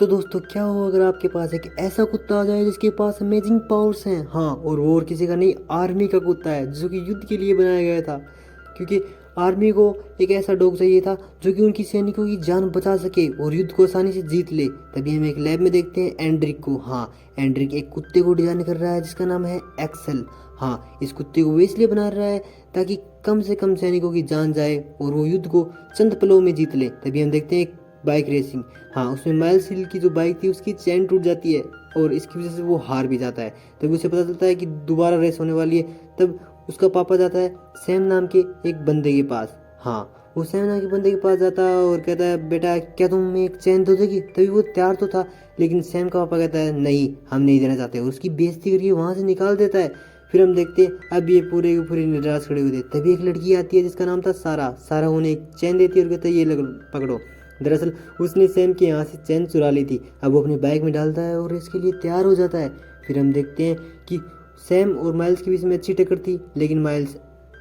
तो दोस्तों क्या हो अगर आपके पास एक ऐसा कुत्ता आ जाए जिसके पास अमेजिंग पावर्स हैं। हाँ, और किसी का नहीं, आर्मी का कुत्ता है जो कि युद्ध के लिए बनाया गया था। क्योंकि आर्मी को एक ऐसा डॉग चाहिए था जो कि उनकी सैनिकों की जान बचा सके और युद्ध को आसानी से जीत ले। तभी हम एक लैब में देखते हैं एंड्रिक को। हाँ, एंड्रिक एक कुत्ते को डिजाइन कर रहा है जिसका नाम है एक्सेल। हाँ, इस कुत्ते को वो इसलिए बना रहा है ताकि कम से कम सैनिकों की जान जाए और वो युद्ध को चंद पलों में जीत ले। तभी हम देखते हैं एक बाइक रेसिंग। हाँ, उसमें माइल्स हिल की जो बाइक थी उसकी चैन टूट जाती है और इसकी वजह से वो हार भी जाता है। तब उसे पता चलता है कि दोबारा रेस होने वाली है। तब उसका पापा जाता है सैम नाम के एक बंदे के पास। हाँ, वो सैम नाम के बंदे के पास जाता है और कहता है बेटा क्या तुम हमें एक चैन दे दोगी। तभी वो तैयार तो था, लेकिन सैम का पापा कहता है नहीं, हम नहीं देना चाहते और उसकी बेइज्जती करके वहाँ से निकाल देता है। फिर हम देखते हैं अब ये पूरे के पूरे निराश खड़े हुए थे। तभी एक लड़की आती है जिसका नाम था सारा। सारा उन्हें एक चैन देती है और कहता है ये पकड़ो। दरअसल उसने सैम के यहाँ से चैन चुरा ली थी। अब वो अपनी बाइक में डालता है और इसके लिए तैयार हो जाता है। फिर हम देखते हैं कि सैम और माइल्स के बीच में अच्छी टक्कर थी, लेकिन माइल्स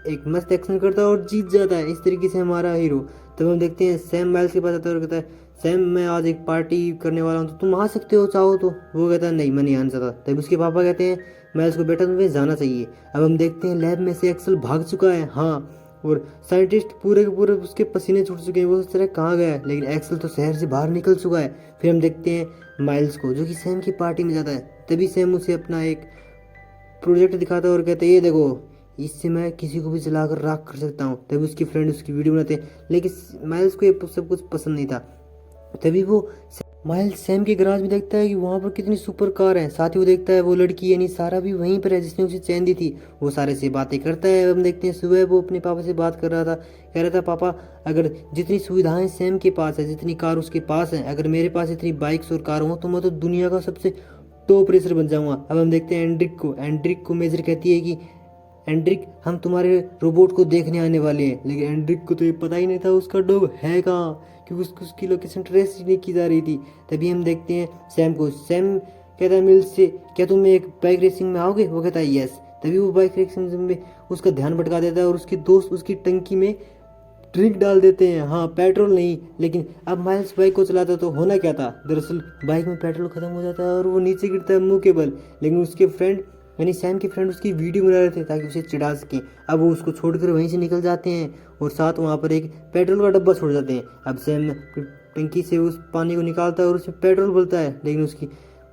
एक मस्त एक्शन करता है और जीत जाता है। इस तरीके से हमारा हीरो। तब हम देखते हैं सैम माइल्स के पास आता है और कहता है सैम मैं आज एक पार्टी करने वाला हूँ तो तुम आ सकते हो चाहो तो। वो कहता है नहीं, मैं नहीं आना चाहता। तब उसके पापा कहते हैं माइल्स को बेटा तुम्हें जाना चाहिए। अब हम देखते हैं लैब में से एक्सेल भाग चुका है। हाँ, और साइंटिस्ट पूरे के पूरे उसके पसीने छूट चुके हैं। वो सोच रहा है कहाँ गया है, लेकिन एक्सेल तो शहर से बाहर निकल चुका है। फिर हम देखते हैं माइल्स को जो कि सैम की पार्टी में जाता है। तभी सैम उसे अपना एक प्रोजेक्ट दिखाता है और कहता है ये देखो, इससे मैं किसी को भी जलाकर राख कर सकता हूँ। तभी उसकी फ्रेंड उसकी वीडियो बनाते हैं, लेकिन माइल्स को ये सब कुछ पसंद नहीं था। तभी वो माइल्स सैम के गराज में देखता है कि वहाँ पर कितनी सुपर कार है। साथ ही वो देखता है वो लड़की यानी सारा भी वहीं पर है जिसने उसे चैन दी थी। वो सारे से बातें करता है। हम देखते हैं सुबह वो अपने पापा से बात कर रहा था, कह रहा था पापा अगर जितनी सुविधाएं सैम के पास है, जितनी कार उसके पास है, अगर मेरे पास इतनी बाइक्स और कार हो तो मैं तो दुनिया का सबसे टॉप रेसर बन जाऊंगा। अब हम देखते हैं एंड्रिक को मेजर कहती है कि एंड्रिक हम तुम्हारे रोबोट को देखने आने वाले हैं। लेकिन एंड्रिक को तो ये पता ही नहीं था उसका डॉग है कहाँ, क्योंकि उसकी लोकेशन ट्रेस ही नहीं की जा रही थी। तभी हम देखते हैं सैम को। सैम कहता है मिल्स से क्या तुम एक बाइक रेसिंग में आओगे। वो कहता है यस। तभी वो बाइक रेसिंग में उसका ध्यान भटका देता है और उसके दोस्त उसकी टंकी में ड्रिंक डाल देते हैं। हाँ, पेट्रोल नहीं। लेकिन अब माइल्स बाइक को चलाता तो होना क्या था, दरअसल बाइक में पेट्रोल खत्म हो जाता है और वो नीचे गिरता है मुंह के बल। लेकिन उसके फ्रेंड यानी सैम के फ्रेंड उसकी वीडियो बना रहे थे ताकि उसे चिढ़ा सकें। अब वो उसको छोड़कर वहीं से निकल जाते हैं और साथ वहाँ पर एक पेट्रोल का डब्बा छोड़ जाते हैं। अब सैम टंकी से उस पानी को निकालता है और उसमें पेट्रोल भरता है, लेकिन उसकी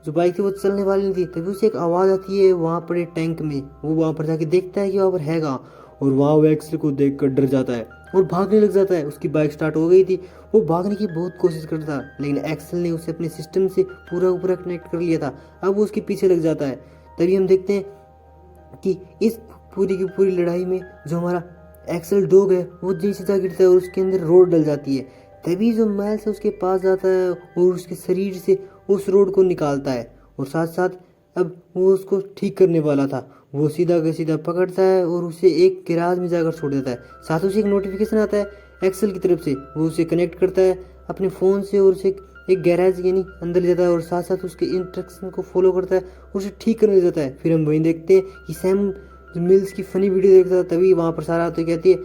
जो बाइक थी वो चलने वाली नहीं थी। तभी उसे एक आवाज़ आती है वहाँ पर एक टैंक में। वो वहाँ पर जाके देखता है कि वहाँ पर है कहाँ, और वहाँ वो एक्सेल को देख कर डर जाता है और भागने लग जाता है। उसकी बाइक स्टार्ट हो गई थी, वो भागने की बहुत कोशिश करता था, लेकिन एक्सेल ने उसे अपने सिस्टम से पूरा कनेक्ट कर लिया था। अब वो उसके पीछे लग जाता है। तभी हम देखते हैं कि इस पूरी की पूरी लड़ाई में जो हमारा एक्सेल डॉग है वो नीचे जा गिरता है और उसके अंदर रोड डल जाती है। तभी जो माइल्स उसके पास जाता है और उसके शरीर से उस रोड को निकालता है और साथ साथ अब वो उसको ठीक करने वाला था। वो सीधा का सीधा पकड़ता है और उसे एक गैराज में जाकर छोड़ देता है। साथ ही उसे एक नोटिफिकेशन आता है एक्सेल की तरफ से। वो उसे कनेक्ट करता है अपने फ़ोन से और उसे एक गैराज यानी अंदर ले जाता है और साथ साथ उसके इंस्ट्रक्शन को फॉलो करता है और उसे ठीक करने जाता है। फिर हम वहीं देखते हैं कि सैम मिल्स की फनी वीडियो देखता था। तभी वहाँ पर सारा तो कहती है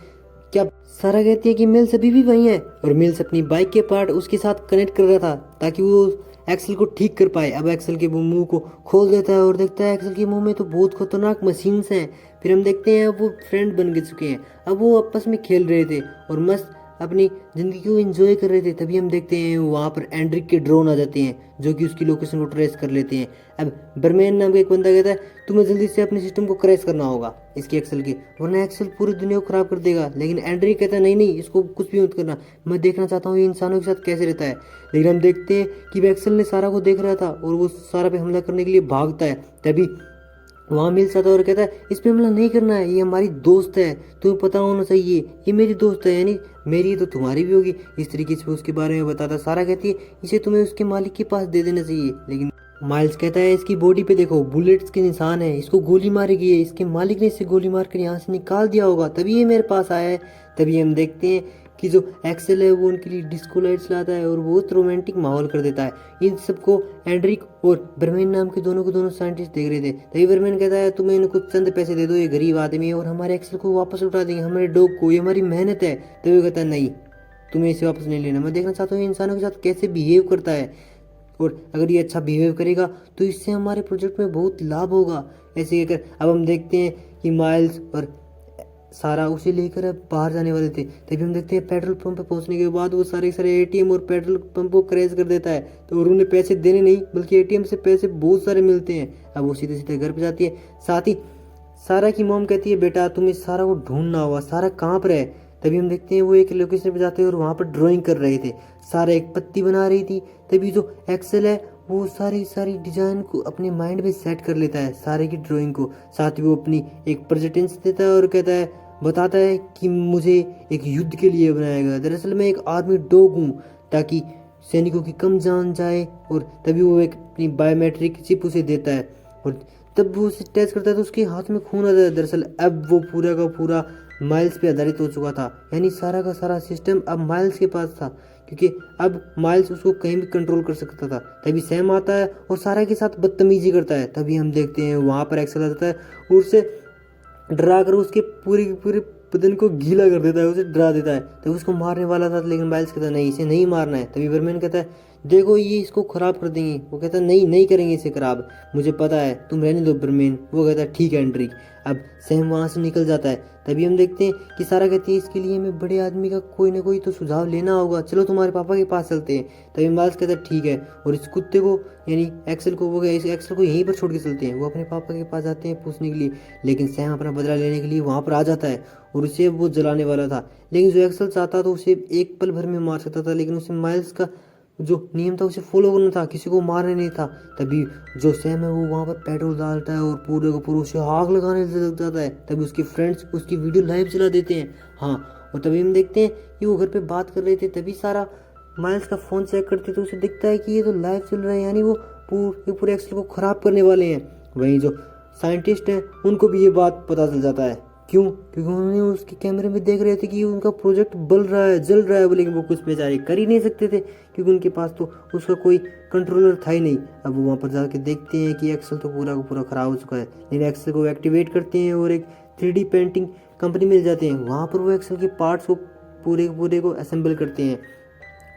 क्या, सारा कहती है कि मिल्स अभी भी वहीं है और मिल्स अपनी बाइक के पार्ट उसके साथ कनेक्ट कर रहा था ताकि वो एक्सेल को ठीक कर पाए। अब एक्सेल के वो मुंह को खोल देता है और देखता है एक्सेल के मुंह में तो बहुत खतरनाक मशीन्स हैं। फिर हम देखते हैं अब वो फ्रेंड बन चुके हैं। अब वो आपस में खेल रहे थे और मस्त अपनी ज़िंदगी को एंजॉय कर रहे थे। तभी हम देखते हैं वहाँ पर एंड्रिक के ड्रोन आ जाते हैं जो कि उसकी लोकेशन को ट्रेस कर लेते हैं। अब बर्मैन नाम का एक बंदा कहता है तुम्हें जल्दी से अपने सिस्टम को क्रैश करना होगा इसके एक्सेल के, वरना एक्सेल पूरी दुनिया को खराब कर देगा। लेकिन एंड्रिक कहता है नहीं, इसको कुछ भी मत करना, मैं देखना चाहता हूँ ये इंसानों के साथ कैसे रहता है। लेकिन हम देखते हैं कि एक्सेल ने सारा को देख रहा था और वो सारा पे हमला करने के लिए भागता है। तभी वहाँ मिल जाता है और कहता है इस पे हमला नहीं करना है, ये हमारी दोस्त है, तुम्हें पता होना चाहिए ये मेरी दोस्त है, यानी मेरी तो तुम्हारी भी होगी। इस तरीके से उसके बारे में बताता। सारा कहती है इसे तुम्हें उसके मालिक के पास दे देना चाहिए। लेकिन माइल्स कहता है इसकी बॉडी पे देखो बुलेट्स के निशान है, इसको गोली मारी गई है, इसके मालिक ने इसे गोली मार कर यहाँ से निकाल दिया होगा, तभी ये मेरे पास आया है। तभी हम देखते हैं कि जो एक्सेल है वो उनके लिए डिस्को लाइट्स लाता है और बहुत रोमांटिक माहौल कर देता है। इन सबको एंड्रिक और बर्मेन नाम के दोनों साइंटिस्ट देख रहे थे। तभी बर्मेन कहता है तुम्हें इन्हें कुछ चंद पैसे दे दो, ये गरीब आदमी है और हमारे एक्सेल को वापस लौटा देंगे, हमारे डॉग को, ये हमारी मेहनत है। तभी वो कहता है नहीं, तुम्हें इसे वापस नहीं लेना, मैं देखना चाहता हूँ इंसानों के साथ कैसे बिहेव करता है। और अगर ये अच्छा बिहेव करेगा तो इससे हमारे प्रोजेक्ट में बहुत लाभ होगा। ऐसे कहकर अब हम देखते हैं कि माइल्स और सारा उसे लेकर अब बाहर जाने वाले थे, तभी हम देखते हैं पेट्रोल पंप पे पहुंचने के बाद वो सारे सारे एटीएम और पेट्रोल पंप को क्रैश कर देता है। तो और उन्हें पैसे देने नहीं बल्कि एटीएम से पैसे बहुत सारे मिलते हैं। अब वो सीधे सीधे घर पे जाती है। साथ ही सारा की मॉम कहती है बेटा तुम्हें सारा को ढूंढना होगा, सारा कहाँ पर है। तभी हम देखते हैं वो एक लोकेशन पे जाते हैं और वहाँ पर ड्राइंग कर रहे थे। सारा एक पत्ती बना रही थी। तभी जो एक्सेल है वो सारी सारी डिजाइन को अपने माइंड में सेट कर लेता है, सारे की ड्राइंग को। साथ ही वो अपनी एक प्रेजेंटेशन देता है और कहता है बताता है कि मुझे एक युद्ध के लिए बनाया गया। दरअसल मैं एक आर्मी डॉग हूँ ताकि सैनिकों की कम जान जाए। और तभी वो एक अपनी बायोमेट्रिक चिप उसे देता है और तब वो उसे टच करता है तो उसके हाथ में खून आता है। दरअसल अब वो पूरा का पूरा माइल्स पे आधारित हो चुका था, यानी सारा का सारा सिस्टम अब माइल्स के पास था, क्योंकि अब माइल्स उसको कहीं भी कंट्रोल कर सकता था। तभी सैम आता है और सारा के साथ बदतमीजी करता है। तभी हम देखते हैं वहाँ पर एक्सेल आ जाता है और उससे डरा कर उसके पूरे पूरे बदन को गीला कर देता है, उसे डरा देता है। तभी उसको मारने वाला था लेकिन माइल्स कहता है नहीं इसे नहीं मारना है। तभी बर्मैन कहता है देखो ये इसको खराब कर देंगे। वो कहता है नहीं नहीं करेंगे इसे खराब, मुझे पता है, तुम रहने दो बर्मैन। वो कहता है ठीक है एंड्रिक। अब सैम वहाँ से निकल जाता है। तभी हम देखते हैं कि सारा कहती है इसके लिए हमें बड़े आदमी का कोई ना कोई तो सुझाव लेना होगा, चलो तुम्हारे पापा के पास चलते हैं। तभी माइल्स कहता है ठीक है और इस कुत्ते को यानी एक्सेल को वो इस एक्सेल को यहीं पर छोड़ के चलते हैं। वो अपने पापा के पास जाते हैं पूछने के लिए, लेकिन सैम अपना बदला लेने के लिए वहाँ पर आ जाता है और उसे वो जलाने वाला था। लेकिन जो एक्सेल चाहता तो उसे एक पल भर में मार सकता था, लेकिन उसे माइल्स का जो नियम था उसे फॉलो करना था, किसी को मारना नहीं था। तभी जो सैम है वो वहाँ पर पेट्रोल डालता है और पूरे को पूरा उसे आग लगाने लग जाता है। तभी उसके फ्रेंड्स उसकी वीडियो लाइव चला देते हैं। हाँ, और तभी हम देखते हैं कि वो घर पे बात कर रहे थे। तभी सारा माइल्स का फ़ोन चेक करते तो उसे दिखता है कि ये तो लाइव चल रहा है, यानी वो पूरे एक्सेल को ख़राब करने वाले हैं। वहीं जो साइंटिस्ट हैं उनको भी ये बात पता चल जाता है। क्यों? क्योंकि उन्होंने उसके कैमरे में देख रहे थे कि उनका प्रोजेक्ट बल रहा है, जल रहा है, लेकिन वो कुछ बेचारे कर ही नहीं सकते थे क्योंकि उनके पास तो उसका कोई कंट्रोलर था ही नहीं। अब वो वहाँ पर जाके देखते हैं कि एक्सेल तो पूरा का पूरा ख़राब हो चुका है, लेकिन एक्सेल को एक्टिवेट करते हैं और एक 3D पेंटिंग कंपनी मिल जाते हैं। वहाँ पर वो एक्सेल के पार्ट्स को पूरे को असेंबल करते हैं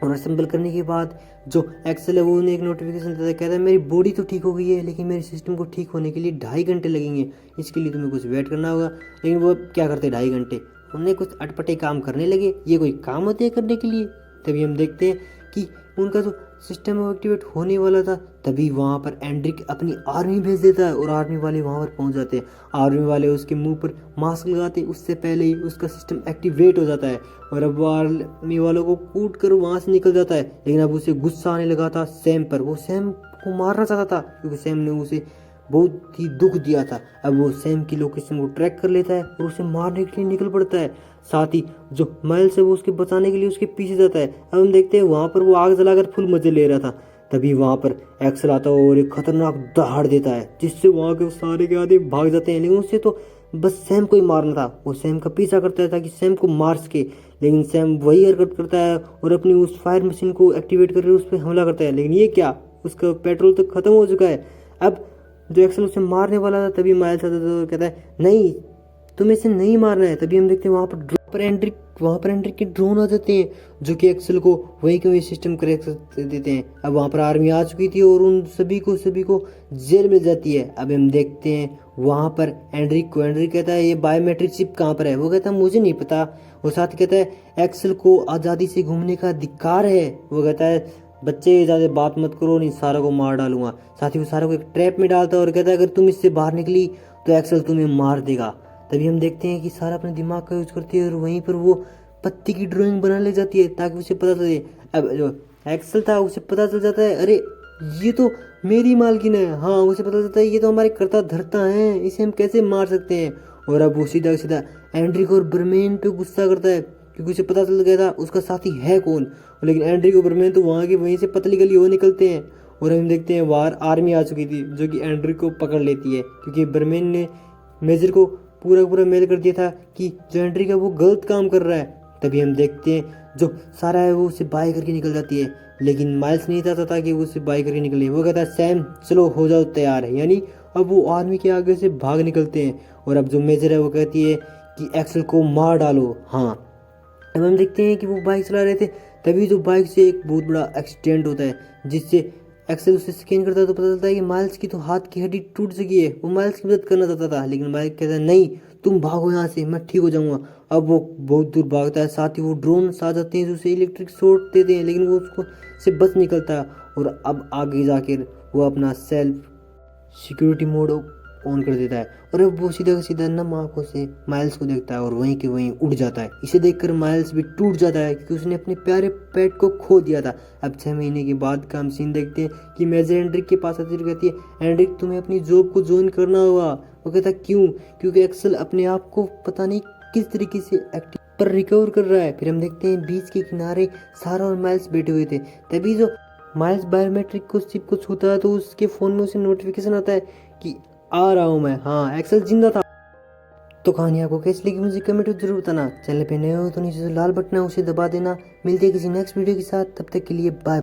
और असेंबल करने के बाद जो एक्सेल है वो उन्हें एक नोटिफिकेशन देता है, कहता है मेरी बॉडी तो ठीक हो गई है लेकिन मेरे सिस्टम को ठीक होने के लिए 2.5 घंटे लगेंगे, इसके लिए तुम्हें कुछ वेट करना होगा। लेकिन वो क्या करते 2.5 घंटे, उन्हें कुछ अटपटे काम करने लगे। ये कोई काम होते हैं करने के लिए? तभी हम देखते हैं कि उनका जो सिस्टम है वो एक्टिवेट होने वाला था। तभी वहाँ पर एंड्रिक अपनी आर्मी भेज देता है और आर्मी वाले वहाँ पर पहुँच जाते हैं। आर्मी वाले उसके मुंह पर मास्क लगाते हैं, उससे पहले ही उसका सिस्टम एक्टिवेट हो जाता है और अब वो आर्मी वालों को कूट कर वहाँ से निकल जाता है। लेकिन अब उसे गुस्सा आने लगा था सैम पर, वो सैम को मारना चाहता था क्योंकि सैम ने उसे बहुत ही दुख दिया था। अब वो सैम की लोकेशन को ट्रैक कर लेता है और उसे मारने के लिए निकल पड़ता है। साथ ही जो माइल्स है वो उसके बचाने के लिए उसके पीछे जाता है। अब हम देखते हैं वहाँ पर वो आग जलाकर फुल मजे ले रहा था। तभी वहाँ पर एक्सेल आता है और एक खतरनाक दहाड़ देता है जिससे वहाँ के सारे के आदमी भाग जाते हैं। लेकिन उससे तो बस सैम को ही मारना था। वो सैम का पीछा करता था कि सैम को मार सके, लेकिन सैम वही हरकत करता है और अपनी उस फायर मशीन को एक्टिवेट करके उस पर हमला करता है। लेकिन ये क्या, उसका पेट्रोल तो खत्म हो चुका है। अब जो एक्सेल उसे मारने वाला था तभी माइल्स आता था और कहता है नहीं तुम्हें इसे नहीं मारना है। तभी हम देखते हैं वहाँ पर एंड्रिक के ड्रोन आ जाते हैं जो कि एक्सेल को वही के वही सिस्टम करेक्ट कर देते हैं। अब वहाँ पर आर्मी आ चुकी थी और उन सभी को जेल मिल जाती है। अब हम देखते हैं वहाँ पर एंड्रिक कहता है ये बायोमेट्रिक चिप कहाँ पर है। वो कहता है मुझे नहीं पता। और साथ ही कहता है एक्सेल को आज़ादी से घूमने का अधिकार है। वो कहता है बच्चे ज़्यादा बात मत करो, नहीं सारा को मार डालूंगा। साथ ही वो सारा को एक ट्रैप में डालता है और कहता है अगर तुम इससे बाहर निकली तो एक्सेल तुम्हें मार देगा। तभी हम देखते हैं कि सारा अपने दिमाग का यूज करती है और वहीं पर वो पत्ती की ड्राइंग बना ले जाती है ताकि उसे पता चले। अब जो एक्सेल था उसे पता चल जाता है अरे ये तो मेरी मालकिन है। हाँ, उसे पता चलता है ये तो हमारे कर्ता धर्ता हैं, इसे हम कैसे मार सकते हैं। और अब वो सीधा सीधा एंड्रिक और बर्मेन पे गुस्सा करता है क्योंकि उसे पता चल गया था उसका साथी है कौन। लेकिन एंड्रिक और बर्मेन तो वहाँ की वहीं से पतली गली हो निकलते हैं और हम देखते हैं बाहर आर्मी आ चुकी थी जो कि एंड्रिक को पकड़ लेती है क्योंकि बर्मेन ने मेजर को पूरा मेल कर दिया था कि जो एंड्रिक है वो गलत काम कर रहा है। तभी हम देखते हैं जो सारा है वो उसे बाय करके निकल जाती है, लेकिन माइल्स नहीं चाहता था कि वो उसे बाय करके निकले। वो कहता है सैम चलो हो जाओ तैयार है, यानी अब वो आर्मी के आगे से भाग निकलते हैं। और अब जो मेजर है वो कहती है कि एक्सेल को मार डालो। हाँ, अब हम देखते हैं कि वो बाइक चला रहे थे तभी जो बाइक से एक बहुत बड़ा एक्सीडेंट होता है जिससे एक्सेल उसे स्कैन करता है तो पता चलता है कि माइल्स की तो हाथ की हड्डी टूट चुकी है। वो माइल्स की मदद करना चाहता था, लेकिन माइल्स कहता है नहीं, तुम भागो यहाँ से, मैं ठीक हो जाऊंगा। अब वो बहुत दूर भागता है, साथ ही वो ड्रोन आ जाते हैं जो उसे इलेक्ट्रिक शॉक देते हैं, लेकिन वो उसको से बच निकलता है। और अब आगे जाकर वो अपना सेल्फ सिक्योरिटी मोड ऑन कर देता है और अब वो सीधा का सीधा नम आंखों से माइल्स को देखता है और वहीं के वहीं उड़ जाता है। इसे देखकर माइल्स भी टूट जाता है क्योंकि उसने अपने प्यारे पेट को खो दिया था। अब 6 महीने के बाद का हम सीन देखते हैं कि मेजर एंड्रिक के पास आती है और कहती है, एंड्रिक तुम्हें अपनी जॉब को ज्वाइन करना होगा। वो कहता है क्यों? क्योंकि एक्सेल अपने आप को पता नहीं किस तरीके से एक्टिव पर रिकवर कर रहा है। फिर हम देखते हैं बीच के किनारे सारा और माइल्स बैठे हुए थे। तभी जो माइल्स बायोमेट्रिक को चिप को छूता है तो उसके फ़ोन में उसे नोटिफिकेशन आता है कि आ रहा हूँ मैं। हाँ, एक्सेल जिंदा था। तो कहानी आपको कैसी लगी मुझे कमेंट में जरूर बताना। चैनल पे नए हो तो नीचे जो लाल बटन है उसे दबा देना। मिलते हैं किसी नेक्स्ट वीडियो के साथ, तब तक के लिए बाय।